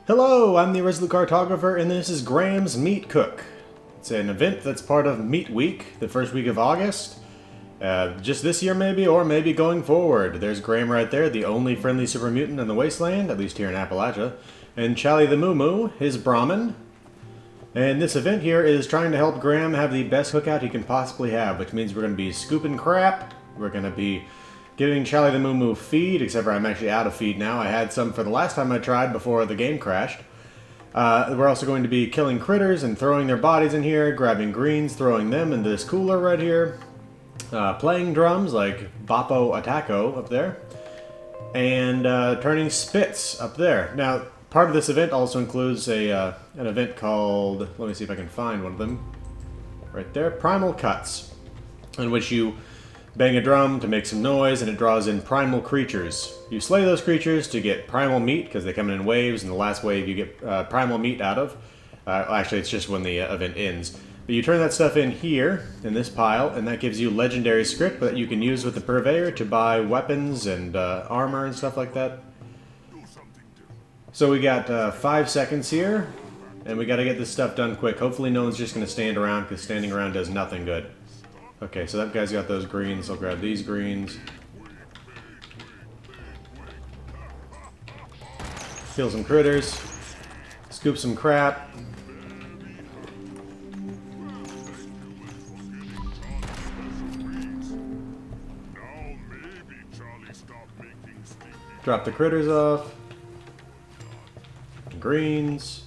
Hello, I'm the Irresolute Cartographer, and this is Graham's Meat Cook. It's an event that's part of Meat Week, the first week of August. Just this year maybe, or maybe going forward. There's Grahm right there, the only friendly super mutant in the wasteland, at least here in Appalachia. And Chally the Moo-Moo, his brahmin. And this event here is trying to help Grahm have the best cookout he can possibly have, which means we're going to be scooping crap, we're going to be giving Chally the Moo-Moo feed, except for I'm actually out of feed now. I had some for the last time I tried before the game crashed. We're also going to be killing critters and throwing their bodies in here, grabbing greens, throwing them into this cooler right here, playing drums like Boppo Attacco up there, and turning spits up there. Now, part of this event also includes an event called, let me see if I can find one of them, right there, Primal Cuts, in which you bang a drum to make some noise, and it draws in primal creatures. You slay those creatures to get primal meat, because they come in waves, and the last wave you get primal meat out of. Actually, it's just when the event ends. But you turn that stuff in here, in this pile, and that gives you legendary script that you can use with the purveyor to buy weapons and armor and stuff like that. So we got 5 seconds here, and we got to get this stuff done quick. Hopefully no one's just going to stand around, because standing around does nothing good. Okay, so that guy's got those greens. I'll grab these greens. Kill some critters. Scoop some crap. Drop the critters off. Greens.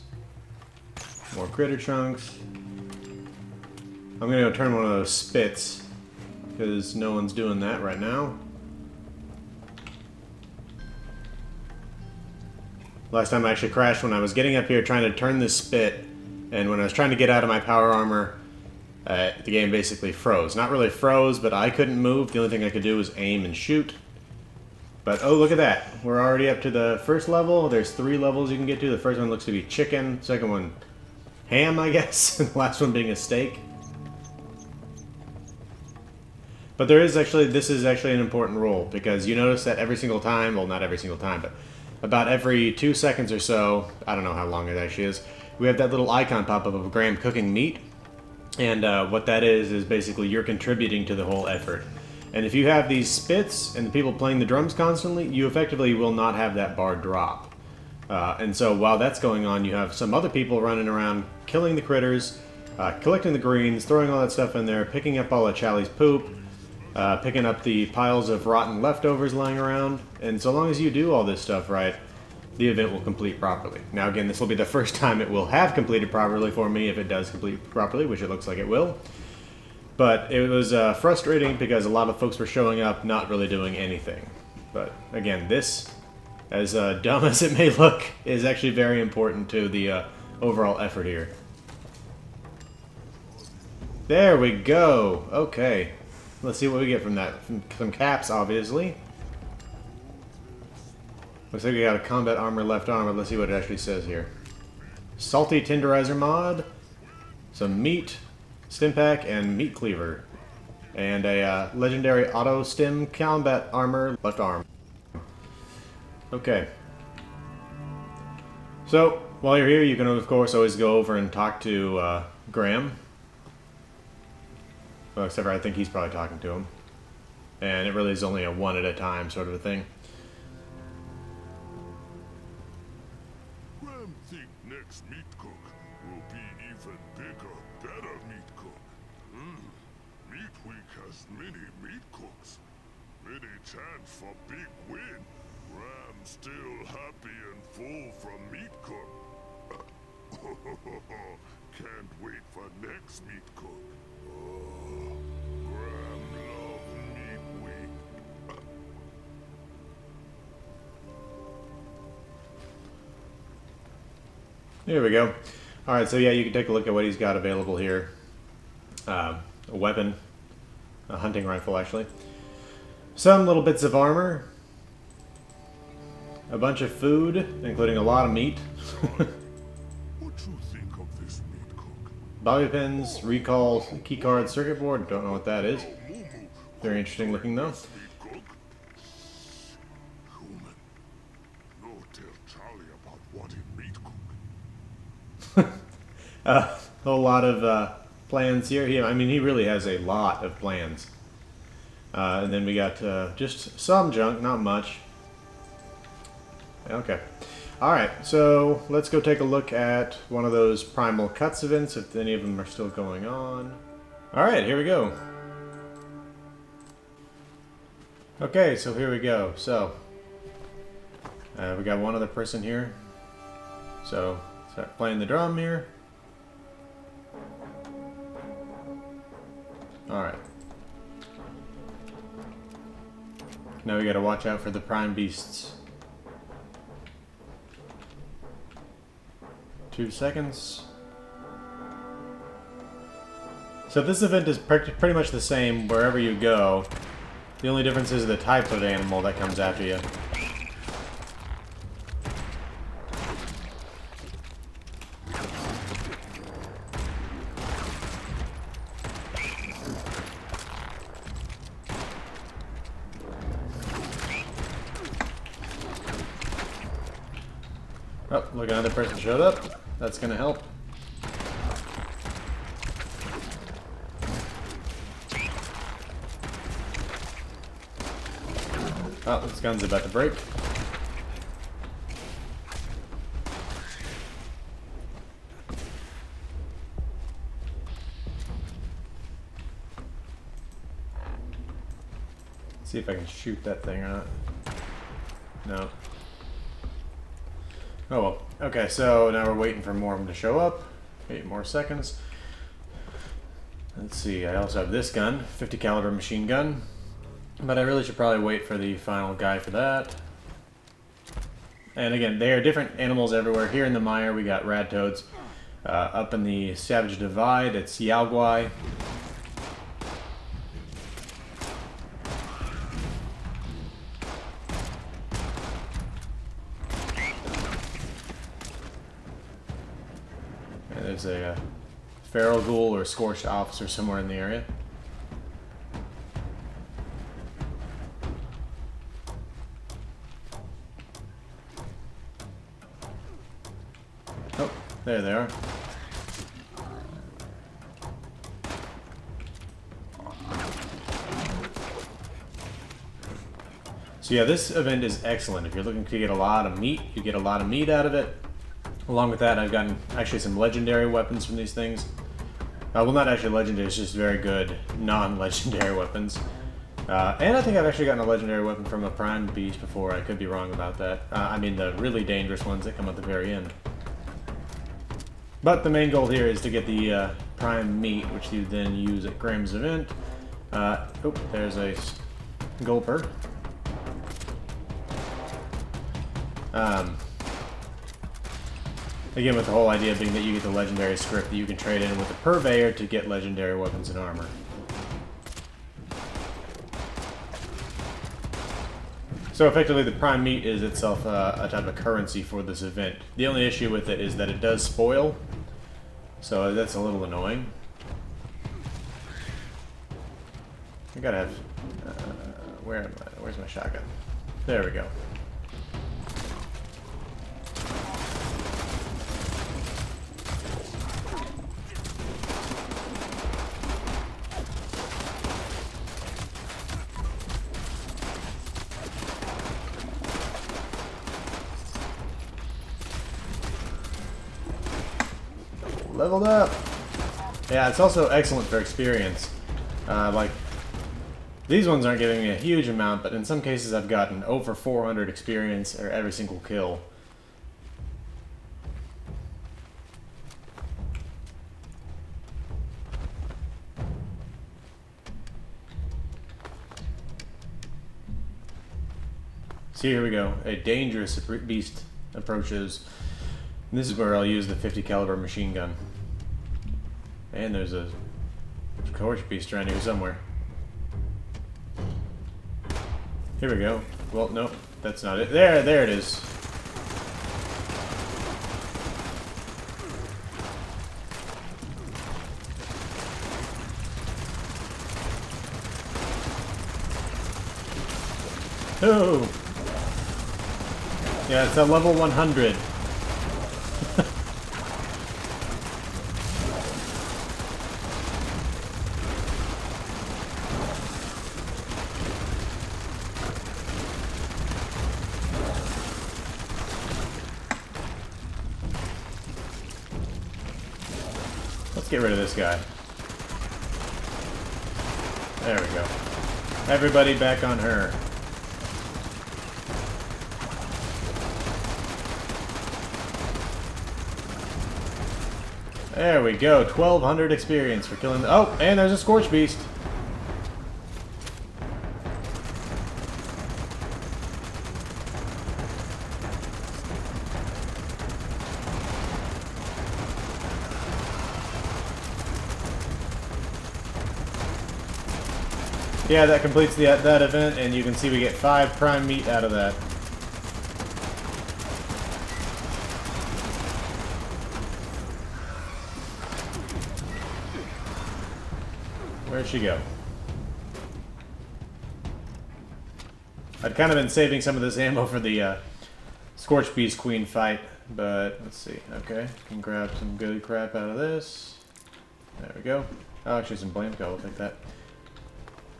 More critter chunks. I'm gonna go turn one of those spits, because no one's doing that right now. Last time I actually crashed when I was getting up here trying to turn this spit, and when I was trying to get out of my power armor, the game basically froze. Not really froze, but I couldn't move. The only thing I could do was aim and shoot. But oh, look at that. We're already up to the first level. There's 3 levels you can get to. The first one looks to be chicken, second one ham, I guess, and the last one being a steak. But this is actually an important rule, because you notice that every single time, well, not every single time, but about every 2 seconds or so, I don't know how long it actually is, we have that little icon pop up of Grahm cooking meat. And what that is basically you're contributing to the whole effort. And if you have these spits and the people playing the drums constantly, you effectively will not have that bar drop. And so while that's going on, you have some other people running around killing the critters, collecting the greens, throwing all that stuff in there, picking up all of Chally's poop, picking up the piles of rotten leftovers lying around, and so long as you do all this stuff right, the event will complete properly. Now again, this will be the first time it will have completed properly for me, if it does complete properly, which it looks like it will. But it was frustrating because a lot of folks were showing up not really doing anything. But again, this, as dumb as it may look, is actually very important to the overall effort here. There we go! Okay. Let's see what we get from that. Some caps, obviously. Looks like we got a combat armor, left armor. Let's see what it actually says here. Salty tenderizer mod. Some meat, stim pack, and meat cleaver. And a legendary auto stim combat armor, left arm. Okay. So, while you're here, you can of course always go over and talk to Grahm. Well, except for I think he's probably talking to him. And it really is only a one at a time sort of a thing. Grahm think next meat cook will be even bigger, better meat cook. Meat Week has many meat cooks. Many chance for big win. Grahm still happy and full from meat cook. Can't wait for next meat cook. Grahm love Meat Week. Here we go. Alright, so yeah, you can take a look at what he's got available here. A weapon. A hunting rifle, actually. Some little bits of armor. A bunch of food, including a lot of meat. What you think of this meat cook? Bobby pins, recall, keycard, circuit board. Don't know what that is. Very interesting looking though. Human. No tell Chally about wanting meat cook. A whole lot of plans here. I mean, he really has a lot of plans. And then we got just some junk, not much. Okay. Alright, so let's go take a look at one of those Primal Cuts events, if any of them are still going on. Alright, here we go. Okay, so here we go. So, we got one other person here. So, start playing the drum here. Alright. Now we gotta watch out for the prime beasts. 2 seconds. So this event is pretty much the same wherever you go. The only difference is the type of animal that comes after you. Oh, look, another person showed up. That's gonna help. Oh, this gun's about to break. See if I can shoot that thing or not. No. Oh well. Okay, so now we're waiting for more of them to show up. 8 more seconds. Let's see, I also have this gun, 50 caliber machine gun. But I really should probably wait for the final guy for that. And again, they are different animals everywhere. Here in the mire, we got rad toads. Up in the Savage Divide, it's Yaoguai. And there's a feral ghoul or scorched officer somewhere in the area. Oh, there they are. So yeah, this event is excellent. If you're looking to get a lot of meat, you get a lot of meat out of it. Along with that, I've gotten actually some legendary weapons from these things. Well, not actually legendary, it's just very good non-legendary weapons. And I think I've actually gotten a legendary weapon from a prime beast before. I could be wrong about that. I mean the really dangerous ones that come at the very end. But the main goal here is to get the prime meat, which you then use at Graham's event. Oh, there's a gulper. Again, with the whole idea being that you get the legendary script that you can trade in with the purveyor to get legendary weapons and armor. So effectively, the prime meat is itself a type of currency for this event. The only issue with it is that it does spoil, so that's a little annoying. I gotta have... where am I? Where's my shotgun? There we go. Leveled up. Yeah, it's also excellent for experience. Like, these ones aren't giving me a huge amount, but in some cases I've gotten over 400 experience or every single kill. See, here we go. A dangerous beast approaches. And this is where I'll use the 50 caliber machine gun. And there's a scorched beast around here somewhere. Here we go. Well, no, that's not it. There it is. Oh! Yeah, it's a level 100. Let's get rid of this guy. There we go. Everybody back on her. There we go. 1200 experience for killing the... Oh, and there's a Scorch Beast. Yeah, that completes that event, and you can see we get 5 prime meat out of that. Where'd she go? I'd kind of been saving some of this ammo for the Scorch Beast Queen fight, but let's see. Okay, can grab some good crap out of this. There we go. Oh, actually some Blamco, I'll take that.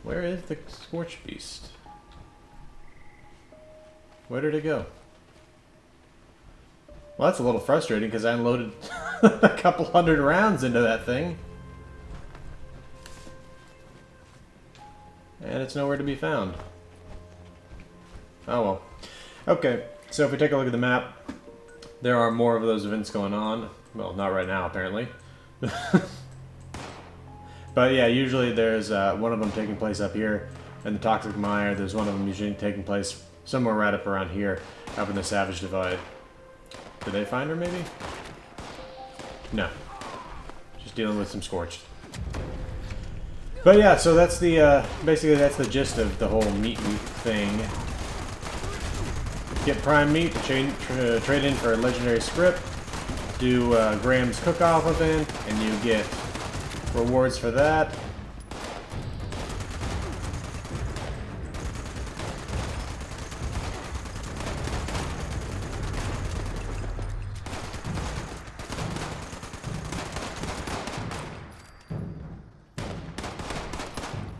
Where is the Scorch Beast? Where did it go? Well, that's a little frustrating because I unloaded a couple hundred rounds into that thing. And it's nowhere to be found. Oh well. Okay, so if we take a look at the map, there are more of those events going on. Well, not right now, apparently. But yeah, usually there's one of them taking place up here in the Toxic Mire. There's one of them usually taking place somewhere right up around here, up in the Savage Divide. Did they find her, maybe? No. Just dealing with some Scorched. But yeah, so that's the, basically that's the gist of the whole meat week thing. Get prime meat, trade in for a legendary script, do Graham's cook-off event, and you get rewards for that.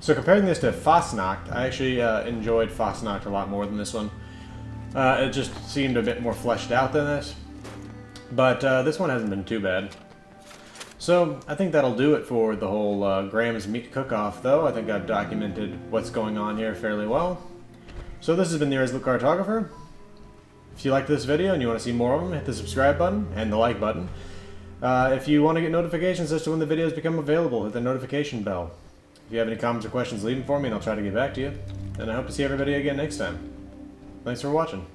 So comparing this to Fasnacht, I actually enjoyed Fasnacht a lot more than this one. It just seemed a bit more fleshed out than this. But this one hasn't been too bad. So I think that'll do it for the whole Graham's Meat Cook-Off, though. I think I've documented what's going on here fairly well. So this has been the Look Cartographer. If you liked this video and you want to see more of them, hit the subscribe button and the like button. If you want to get notifications as to when the videos become available, hit the notification bell. If you have any comments or questions, leave them for me and I'll try to get back to you. And I hope to see everybody again next time. Thanks for watching.